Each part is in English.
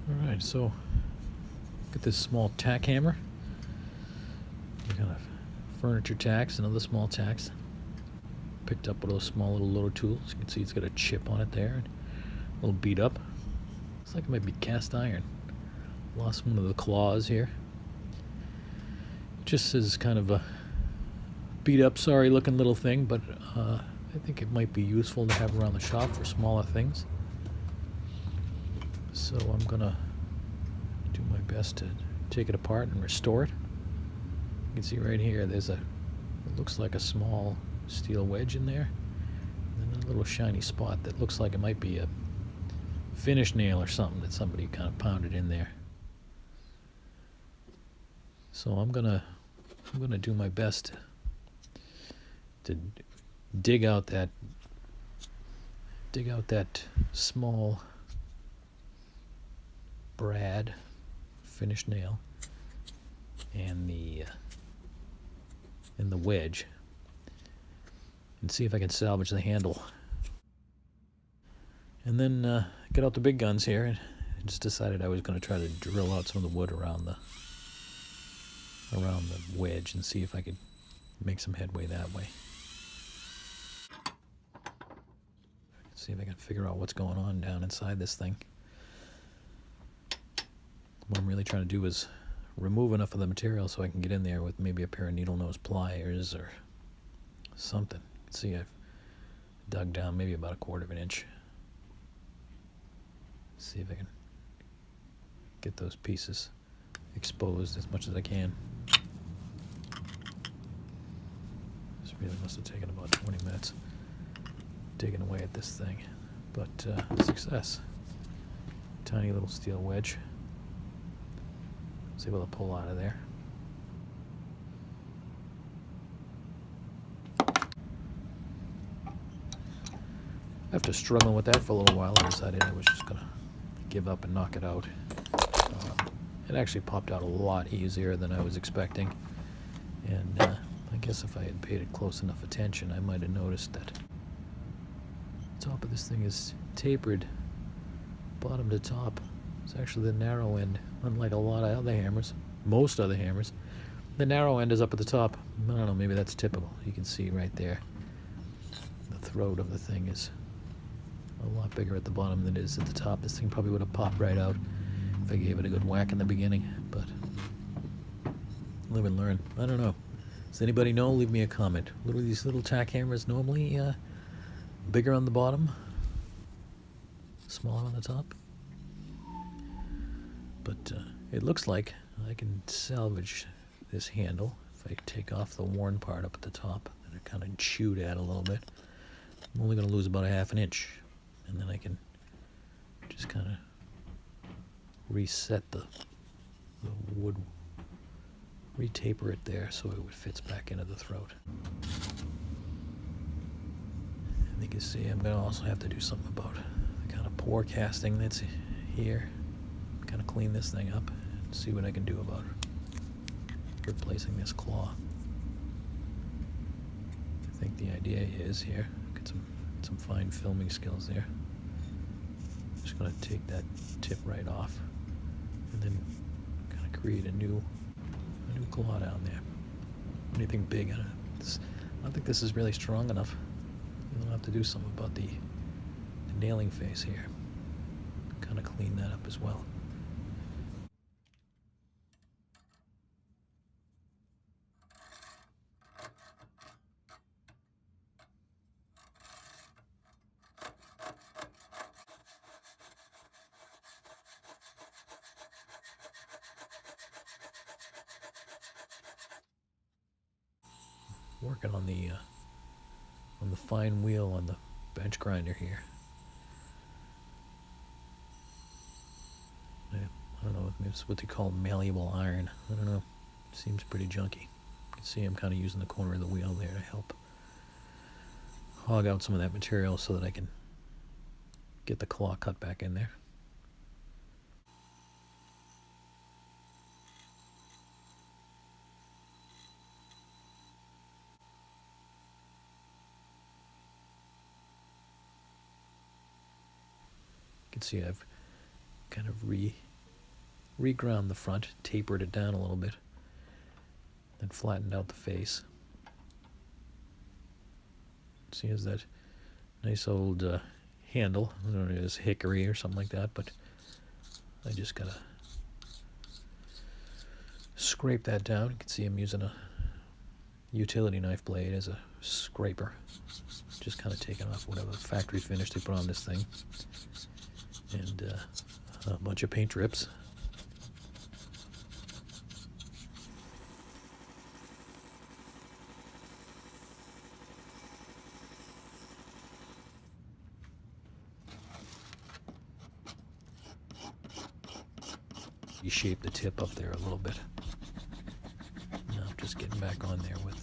Alright, so get this small tack hammer. We got furniture tacks and other small tacks. Picked up one of those small little loader tools. You can see it's got a chip on it there. A little beat up. Looks like it might be cast iron. Lost one of the claws here. Just is kind of a beat up, sorry looking little thing, but I think it might be useful to have around the shop for smaller things. So I'm gonna do my best to take it apart and restore it. You can see right here there's it looks like a small steel wedge in there, and then a little shiny spot that looks like it might be a finish nail or something that somebody kind of pounded in there. So I'm gonna do my best to dig out that small brad finish nail and the wedge, and see if I can salvage the handle. And then get out the big guns here, and just decided I was going to try to drill out some of the wood around the wedge and see if I could make some headway that way. See if I can figure out what's going on down inside this thing. What I'm really trying to do is remove enough of the material so I can get in there with maybe a pair of needle nose pliers or something. See, I've dug down maybe about 1/4 of an inch. See if I can get those pieces exposed as much as I can. This really must have taken about 20 minutes digging away at this thing, but success. Tiny little steel wedge. Was able to pull out of there. After struggling with that for a little while, I decided I was just gonna give up and knock it out. It actually popped out a lot easier than I was expecting, and I guess if I had paid it close enough attention, I might have noticed that the top of this thing is tapered bottom to top. It's actually the narrow end, unlike a lot of other hammers, most other hammers. The narrow end is up at the top. I don't know, maybe that's typical. You can see right there, the throat of the thing is a lot bigger at the bottom than it is at the top. This thing probably would have popped right out if I gave it a good whack in the beginning, but live and learn. I don't know. Does anybody know? Leave me a comment. These little tack hammers normally bigger on the bottom, smaller on the top. But it looks like I can salvage this handle if I take off the worn part up at the top that I kind of chewed at a little bit. I'm only going to lose about 1/2 inch, and then I can just kind of reset the wood, retaper it there so it fits back into the throat. And you can see I'm going to also have to do something about the kind of pour casting that's here. Kind of clean this thing up and see what I can do about replacing this claw. I think the idea is here, get some fine filming skills there. Just going to take that tip right off and then kind of create a new claw down there. Anything big, I don't think this is really strong enough. You'll have to do something about the nailing face here. Kind of clean that up as well. Working on the fine wheel on the bench grinder here. I don't know if it's what they call malleable iron. I don't know. It seems pretty junky. You can see I'm kind of using the corner of the wheel there to help hog out some of that material so that I can get the claw cut back in there. You can see I've kind of reground the front, tapered it down a little bit, and flattened out the face. See, here's that nice old handle. I don't know if it's hickory or something like that, but I just gotta scrape that down. You can see I'm using a utility knife blade as a scraper. Just kind of taking off whatever factory finish they put on this thing. And a bunch of paint drips. You shape the tip up there a little bit. Now I'm just getting back on there with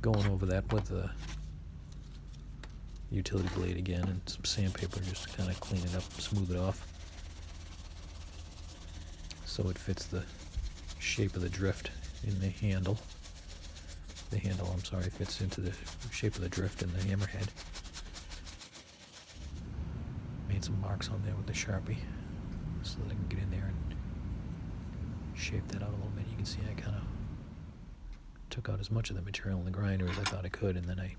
going over that with the utility blade again and some sandpaper just to kind of clean it up, smooth it off, so it fits the shape of the drift in the handle. The handle, I'm sorry, fits into the shape of the drift in the hammerhead. Made some marks on there with the Sharpie so that I can get in there and shape that out a little bit. You can see I kind of took out as much of the material in the grinder as I thought I could, and then I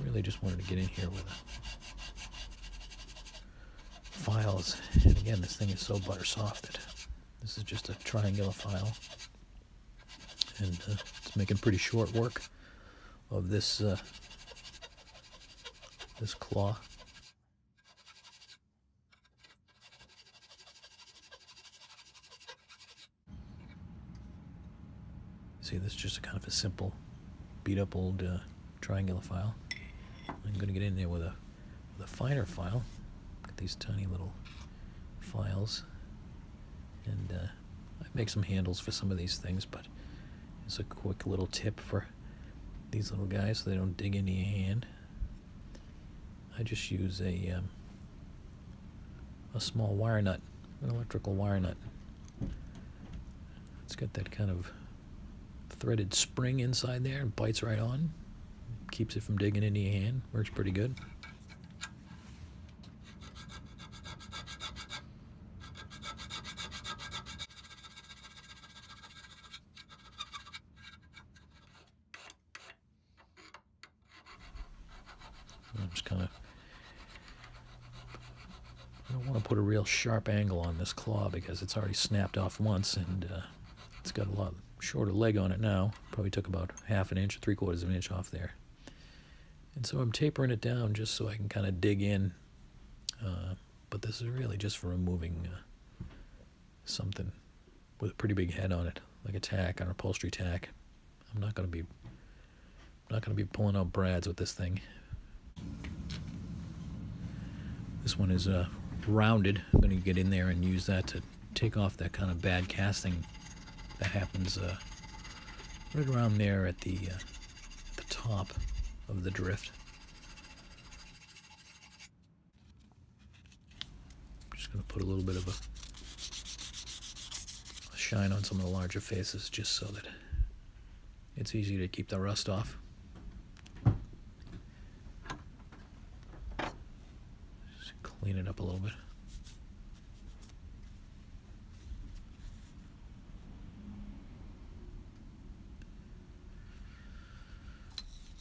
really just wanted to get in here with files. And again, this thing is so butter soft that this is just a triangular file, and it's making pretty short work of this this claw. See, this is just a kind of a simple, beat up old triangular file. I'm going to get in there with a finer file. Got these tiny little files, and I make some handles for some of these things, but it's a quick little tip for these little guys so they don't dig into your hand. I just use a small wire nut, an electrical wire nut. It's got that kind of threaded spring inside there and bites right on. Keeps it from digging into your hand. Works pretty good. I'm just kind of, I don't want to put a real sharp angle on this claw because it's already snapped off once, and it's got a lot shorter leg on it now. Probably took about 1/2 inch, 3/4 of an inch off there. And so I'm tapering it down just so I can kind of dig in. But this is really just for removing something with a pretty big head on it, like a tack, an upholstery tack. I'm not going to be pulling out brads with this thing. This one is rounded. I'm going to get in there and use that to take off that kind of bad casting that happens right around there at the top of the drift. I'm just going to put a little bit of a shine on some of the larger faces just so that it's easy to keep the rust off. Just clean it up a little bit.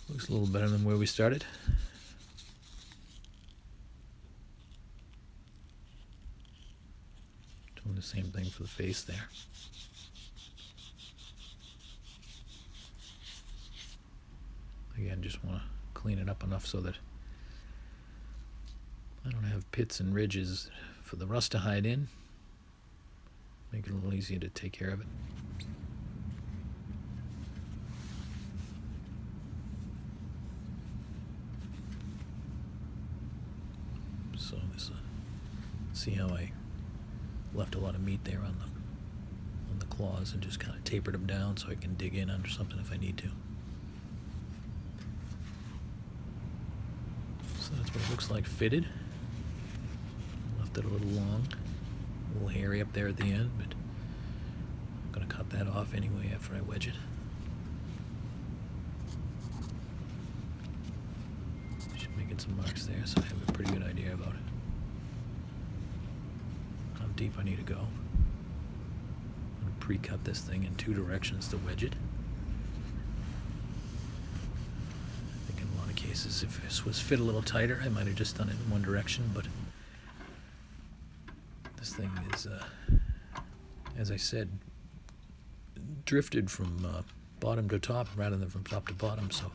Looks a little better than where we started. Doing the same thing for the face there. Again, just want to clean it up enough so that I don't have pits and ridges for the rust to hide in. Make it a little easier to take care of it. So this, see how I left a lot of meat there on the claws and just kind of tapered them down so I can dig in under something if I need to. So that's what it looks like fitted. Left it a little long, a little hairy up there at the end, but I'm going to cut that off anyway after I wedge it. Just making some marks there so I have a pretty good idea about how deep I need to go. I'm going to pre-cut this thing in 2 directions to wedge it. I think in a lot of cases, if this was fit a little tighter, I might have just done it in one direction, but this thing is, as I said, drifted from bottom to top rather than from top to bottom, so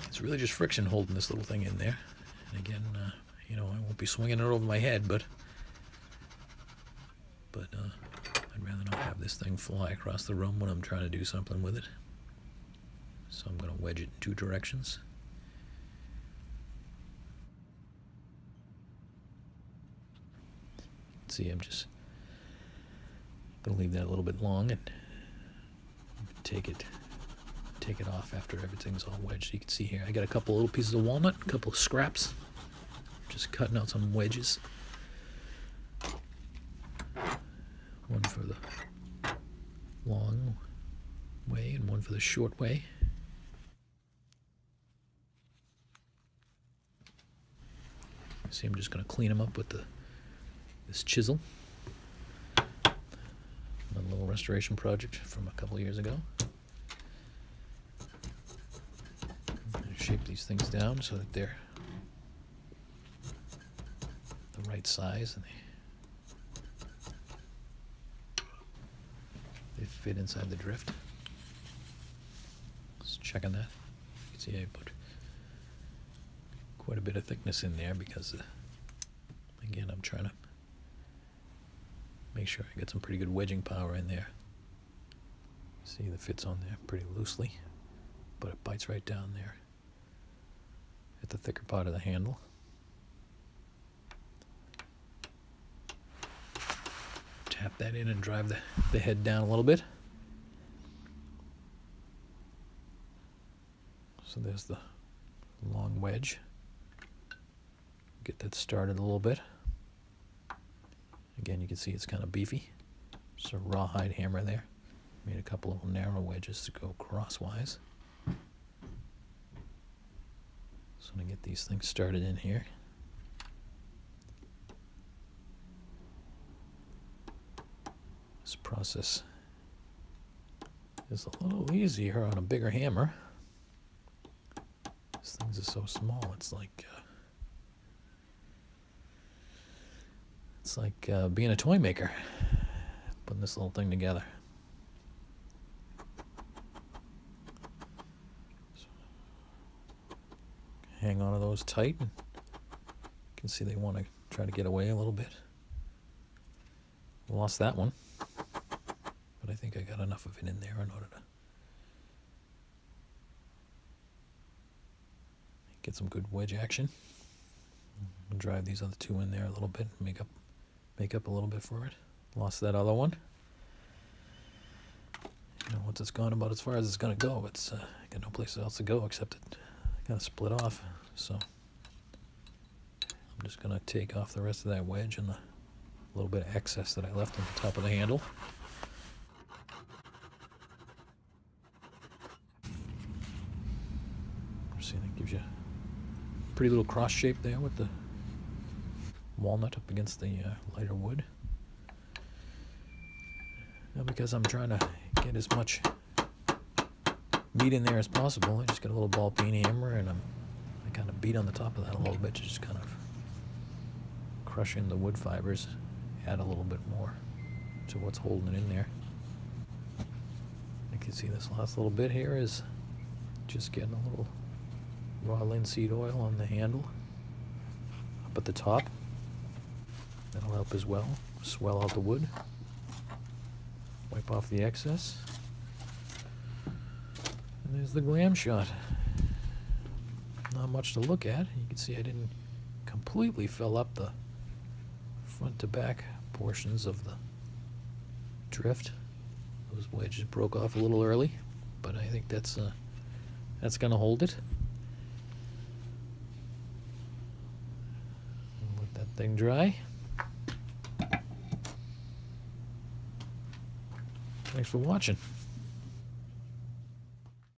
it's really just friction holding this little thing in there. And again, you know, I won't be swinging it over my head, but I'd rather not have this thing fly across the room when I'm trying to do something with it. So I'm going to wedge it in 2 directions. See, I'm just going to leave that a little bit long and take it off after everything's all wedged. You can see here I got a couple little pieces of walnut, a couple of scraps, just cutting out some wedges. One for the long way and one for the short way. See, I'm just going to clean them up with this chisel. A little restoration project from a couple of years ago. Shape these things down so that they're the right size and they fit inside the drift. Just checking that. You can see I put quite a bit of thickness in there because, again, I'm trying to make sure I get some pretty good wedging power in there. See, the fit's on there pretty loosely, but it bites right down there at the thicker part of the handle. Tap that in and drive the head down a little bit. So there's the long wedge. Get that started a little bit. Again, you can see it's kind of beefy. Just a rawhide hammer there. Made a couple of narrow wedges to go crosswise. So I'm going to get these things started in here. This process is a little easier on a bigger hammer. These things are so small, it's like being a toy maker, putting this little thing together. So, hang on to those tight. You can see they want to try to get away a little bit. Lost that one, but I think I got enough of it in there in order to get some good wedge action. I'll drive these other 2 in there a little bit, make up a little bit for it. Lost that other one. You know, once it's gone about as far as it's going to go, it's got no place else to go except it kind of split off. So I'm just going to take off the rest of that wedge and the little bit of excess that I left on the top of the handle. See, that gives you a pretty little cross shape there with the walnut up against the lighter wood. Now, because I'm trying to get as much meat in there as possible, I just got a little ball peen hammer and I kind of beat on the top of that a little bit to just kind of crush in the wood fibers, add a little bit more to what's holding it in there. You can see this last little bit here is just getting a little raw linseed oil on the handle up at the top. That'll help as well. Swell out the wood. Wipe off the excess. And there's the glam shot. Not much to look at. You can see I didn't completely fill up the front to back portions of the drift. Those wedges broke off a little early, but I think that's going to hold it. Let that thing dry. Thanks for watching.